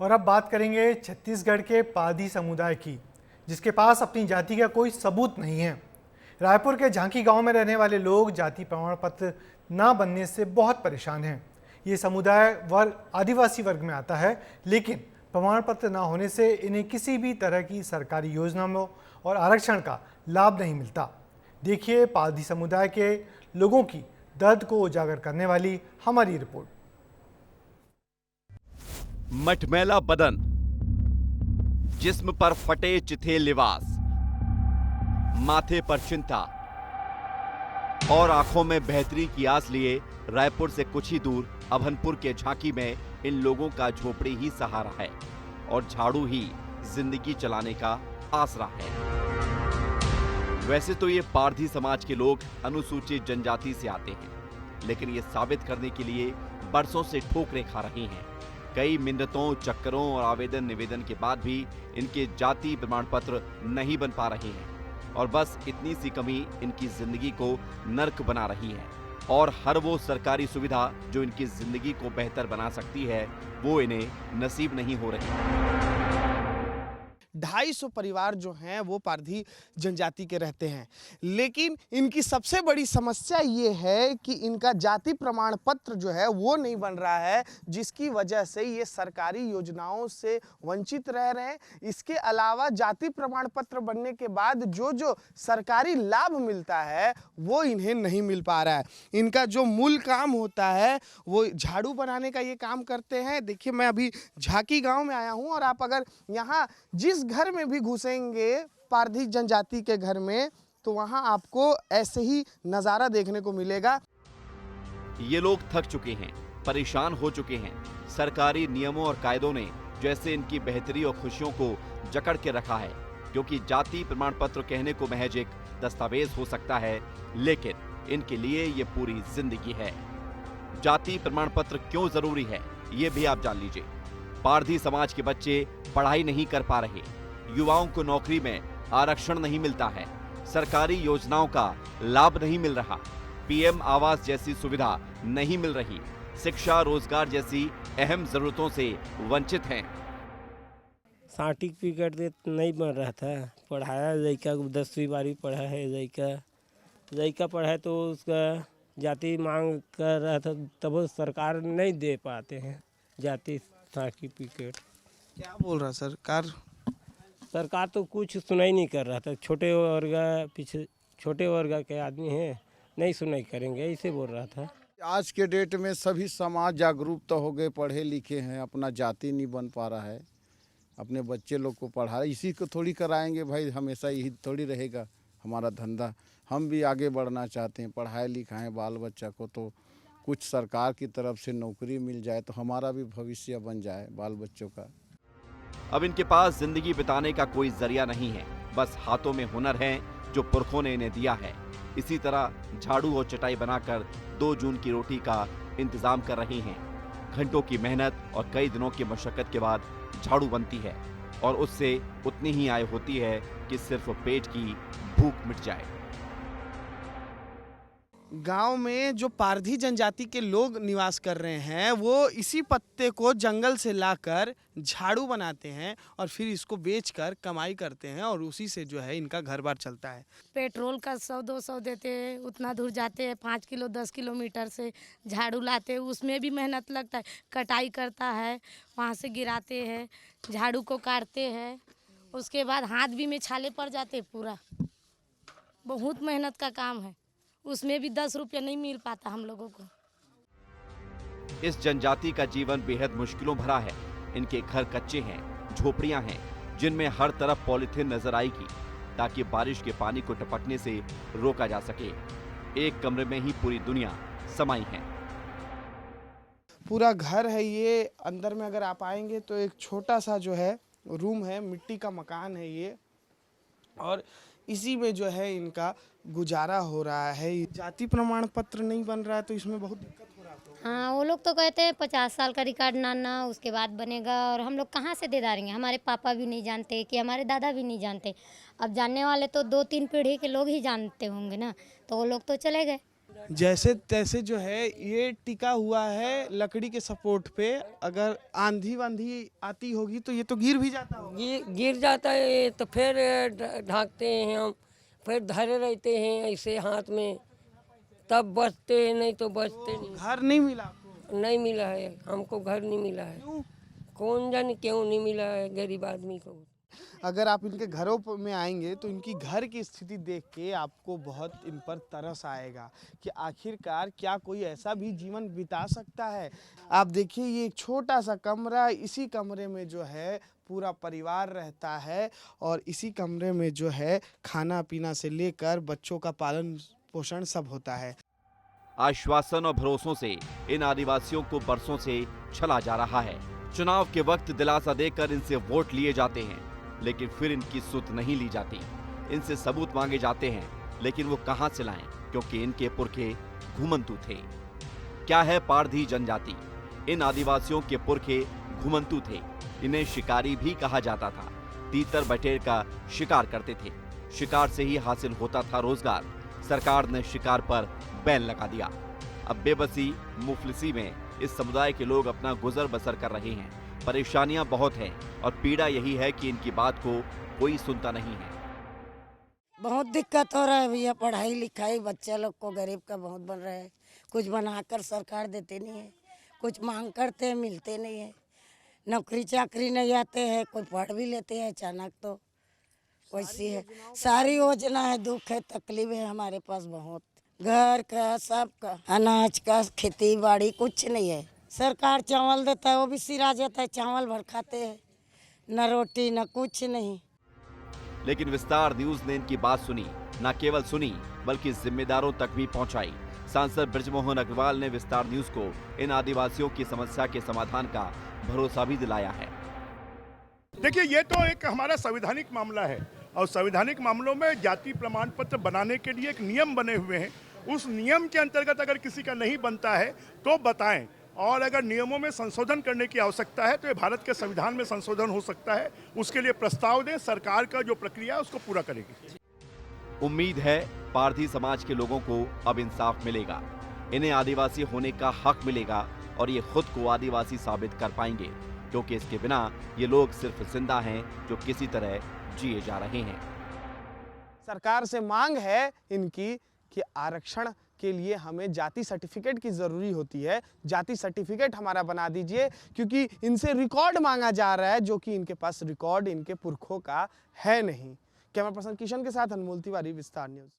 और अब बात करेंगे छत्तीसगढ़ के पारधी समुदाय की, जिसके पास अपनी जाति का कोई सबूत नहीं है। रायपुर के झांकी गांव में रहने वाले लोग जाति प्रमाण पत्र न बनने से बहुत परेशान हैं। ये समुदाय वर्ग आदिवासी वर्ग में आता है, लेकिन प्रमाण पत्र न होने से इन्हें किसी भी तरह की सरकारी योजनाओं और आरक्षण का लाभ नहीं मिलता। देखिए पारधी समुदाय के लोगों की दर्द को उजागर करने वाली हमारी रिपोर्ट। मटमैला बदन, जिस्म पर फटे चिथे लिबास, माथे पर चिंता और आंखों में बेहतरी की आस लिए रायपुर से कुछ ही दूर अभनपुर के झांकी में इन लोगों का झोपड़ी ही सहारा है और झाड़ू ही जिंदगी चलाने का आसरा है। वैसे तो ये पारधी समाज के लोग अनुसूचित जनजाति से आते हैं, लेकिन ये साबित करने के लिए बरसों से ठोकरें खा रहे हैं। कई मिन्नतों, चक्करों और आवेदन निवेदन के बाद भी इनके जाति प्रमाण पत्र नहीं बन पा रहे हैं और बस इतनी सी कमी इनकी जिंदगी को नर्क बना रही है और हर वो सरकारी सुविधा जो इनकी जिंदगी को बेहतर बना सकती है वो इन्हें नसीब नहीं हो रही। 250 परिवार जो हैं वो पारधी जनजाति के रहते हैं, लेकिन इनकी सबसे बड़ी समस्या ये है कि इनका जाति प्रमाण पत्र जो है वो नहीं बन रहा है, जिसकी वजह से ये सरकारी योजनाओं से वंचित रह रहे हैं। इसके अलावा जाति प्रमाण पत्र बनने के बाद जो सरकारी लाभ मिलता है वो इन्हें नहीं मिल पा रहा है। इनका जो मूल काम होता है वो झाड़ू बनाने का ये काम करते हैं। देखिए मैं अभी झांकी गाँव में आया हूँ और आप अगर यहाँ जिस घर में भी घुसेंगे पारधी जनजाति के घर में तो वहां आपको ऐसे ही नजारा देखने को मिलेगा। ये लोग थक चुके हैं, परेशान हो चुके हैं। सरकारी नियमों और कायदों ने जैसे इनकी बेहतरी और खुशियों को जकड़ के रखा है, क्योंकि जाति प्रमाण पत्र कहने को महज एक दस्तावेज हो सकता है, लेकिन इनके लिए ये पूरी जिंदगी है। जाति प्रमाण पत्र क्यों जरूरी है ये भी आप जान लीजिए। पारधी समाज के बच्चे पढ़ाई नहीं कर पा रहे, युवाओं को नौकरी में आरक्षण नहीं मिलता है, सरकारी योजनाओं का लाभ नहीं मिल रहा, पीएम आवास जैसी सुविधा नहीं मिल रही, शिक्षा रोजगार जैसी अहम जरूरतों से वंचित हैं। सर्टिफिकेट नहीं बन रहा था, पढ़ाया लड़का 10वीं 12वीं पढ़ा है, लड़का पढ़ा तो उसका जाति मांग कर रहा था, तब सरकार नहीं दे पाते हैं जाति सर्टिफिकेट। क्या बोल रहा सरकार तो कुछ सुनाई नहीं कर रहा था। छोटे वर्ग के आदमी हैं, नहीं सुनाई करेंगे, ऐसे बोल रहा था। आज के डेट में सभी समाज जागरूक तो हो गए, पढ़े लिखे हैं, अपना जाति नहीं बन पा रहा है, अपने बच्चे लोग को पढ़ा रहे, इसी को थोड़ी कराएंगे भाई, हमेशा यही थोड़ी रहेगा हमारा धंधा। हम भी आगे बढ़ना चाहते हैं, पढ़ाए लिखाएं बाल बच्चा को, तो कुछ सरकार की तरफ से नौकरी मिल जाए तो हमारा भी भविष्य बन जाए बाल बच्चों का। अब इनके पास जिंदगी बिताने का कोई जरिया नहीं है, बस हाथों में हुनर है जो पुरखों ने इन्हें दिया है। इसी तरह झाड़ू और चटाई बनाकर 2 जून की रोटी का इंतजाम कर रही हैं। घंटों की मेहनत और कई दिनों की मशक्कत के बाद झाड़ू बनती है और उससे उतनी ही आय होती है कि सिर्फ पेट की भूख मिट जाए। गांव में जो पारधी जनजाति के लोग निवास कर रहे हैं वो इसी पत्ते को जंगल से लाकर झाड़ू बनाते हैं और फिर इसको बेचकर कमाई करते हैं और उसी से जो है इनका घर बार चलता है। पेट्रोल का 100-200 देते हैं, उतना दूर जाते हैं, 5 किलो 10 किलोमीटर से झाड़ू लाते हैं, उसमें भी मेहनत लगता है। कटाई करता है, वहाँ से गिराते हैं, झाड़ू को काटते हैं, उसके बाद हाथ भी में छाले पड़ जाते हैं। पूरा बहुत मेहनत का काम है, उसमें भी 10 रुपये नहीं मिल पाता हम लोगों को। इस जनजाति का जीवन बेहद मुश्किलों भरा है। इनके घर कच्चे हैं, झोपड़ियां हैं, जिनमें हर तरफ पॉलीथिन नजर आएगी ताकि बारिश के पानी को टपकने से रोका जा सके। एक कमरे में ही पूरी दुनिया समाई है। पूरा घर है ये। अंदर में अगर आप आएंगे तो एक छोटा सा जो है रूम है, मिट्टी का मकान है ये, और इसी में जो है इनका गुजारा हो रहा है। जाति प्रमाण पत्र नहीं बन रहा है तो इसमें बहुत दिक्कत हो रहा है। हाँ, वो लोग तो कहते हैं 50 साल का रिकॉर्ड ना उसके बाद बनेगा, और हम लोग कहाँ से दे डालेंगे। हमारे पापा भी नहीं जानते कि हमारे दादा भी नहीं जानते। अब जानने वाले तो 2-3 पीढ़ी के लोग ही जानते होंगे ना, तो वो लोग तो चले गए। जैसे तैसे जो है ये टिका हुआ है लकड़ी के सपोर्ट पे, अगर आंधी वांधी आती होगी तो ये तो गिर भी जाता होगा। गिर जाता है तो फिर ढांकते हैं हम, फिर धरे रहते हैं ऐसे हाथ में, तब बचते हैं, नहीं तो बचते नहीं। घर नहीं मिला आपको? नहीं मिला है हमको, घर नहीं मिला है। क्यों? कौन जाने क्यों नहीं मिला है गरीब आदमी को। अगर आप इनके घरों में आएंगे तो इनकी घर की स्थिति देख के आपको बहुत इन पर तरस आएगा कि आखिरकार क्या कोई ऐसा भी जीवन बिता सकता है। आप देखिए ये एक छोटा सा कमरा, इसी कमरे में जो है पूरा परिवार रहता है और इसी कमरे में जो है खाना पीना से लेकर बच्चों का पालन पोषण सब होता है। आश्वासन और भरोसों से इन आदिवासियों को बरसों से छला जा रहा है। चुनाव के वक्त दिलासा देकर इनसे वोट लिए जाते हैं, लेकिन फिर इनकी सुध नहीं ली जाती। इनसे सबूत मांगे जाते हैं, लेकिन वो कहां से लाएं, क्योंकि इनके पुरखे घुमंतू थे। क्या है पारधी जनजाति? इन आदिवासियों के पुरखे घुमंतू थे। इन्हें शिकारी भी कहा जाता था। तीतर बटेर का शिकार करते थे। शिकार से ही हासिल होता था रोजगार। सरकार ने शिकार पर बैन लगा दिया। अब बेबसी मुफलिसी में इस समुदाय के लोग अपना गुजर बसर कर रहे हैं। परेशानियां बहुत हैं और पीड़ा यही है कि इनकी बात को कोई सुनता नहीं है। बहुत दिक्कत हो रहा है भैया, पढ़ाई लिखाई बच्चा लोग को गरीब का बहुत बन रहा है। कुछ बनाकर सरकार देते नहीं है, कुछ मांग करते हैं मिलते नहीं है, नौकरी चाकरी नहीं आते हैं, कोई पढ़ भी लेते हैं अचानक तो वैसी है। सारी योजना है, दुख है, तकलीफ है हमारे पास बहुत, घर का सबका, अनाज का, खेती बाड़ी कुछ नहीं है। सरकार चावल देता है वो भी सिरा जाता है, चावल भर खाते हैं, न रोटी न कुछ नहीं। लेकिन विस्तार न्यूज ने इनकी बात सुनी, न केवल सुनी बल्कि जिम्मेदारों तक भी पहुंचाई। सांसद बृजमोहन अग्रवाल ने विस्तार न्यूज को इन आदिवासियों की समस्या के समाधान का भरोसा भी दिलाया है। देखिए ये तो एक हमारा संवैधानिक मामला है और संवैधानिक मामलों में जाति प्रमाण पत्र बनाने के लिए एक नियम बने हुए हैं। उस नियम के अंतर्गत अगर किसी का नहीं बनता है तो बताएं, और अगर नियमों में संशोधन करने की आवश्यकता है तो ये भारत के संविधान में संशोधन हो सकता है। उसके लिए प्रस्ताव दें, सरकार का जो प्रक्रिया है उसको पूरा करेगी। उम्मीद है पारधी समाज के लोगों को अब इंसाफ मिलेगा, इन्हें आदिवासी होने का हक मिलेगा और ये खुद को आदिवासी साबित कर पाएंगे, क्योंकि इसके बिना ये लोग सिर्फ जिंदा हैं जो किसी तरह जिए जा रहे हैं। सरकार से मांग है इनकी कि आरक्षण के लिए हमें जाति सर्टिफिकेट की ज़रूरी होती है। जाति सर्टिफिकेट हमारा बना दीजिए, क्योंकि इनसे रिकॉर्ड मांगा जा रहा है जो कि इनके पास रिकॉर्ड इनके पुरखों का है नहीं। कैमरा पर्सन किशन के साथ अनमोल तिवारी, विस्तार न्यूज़।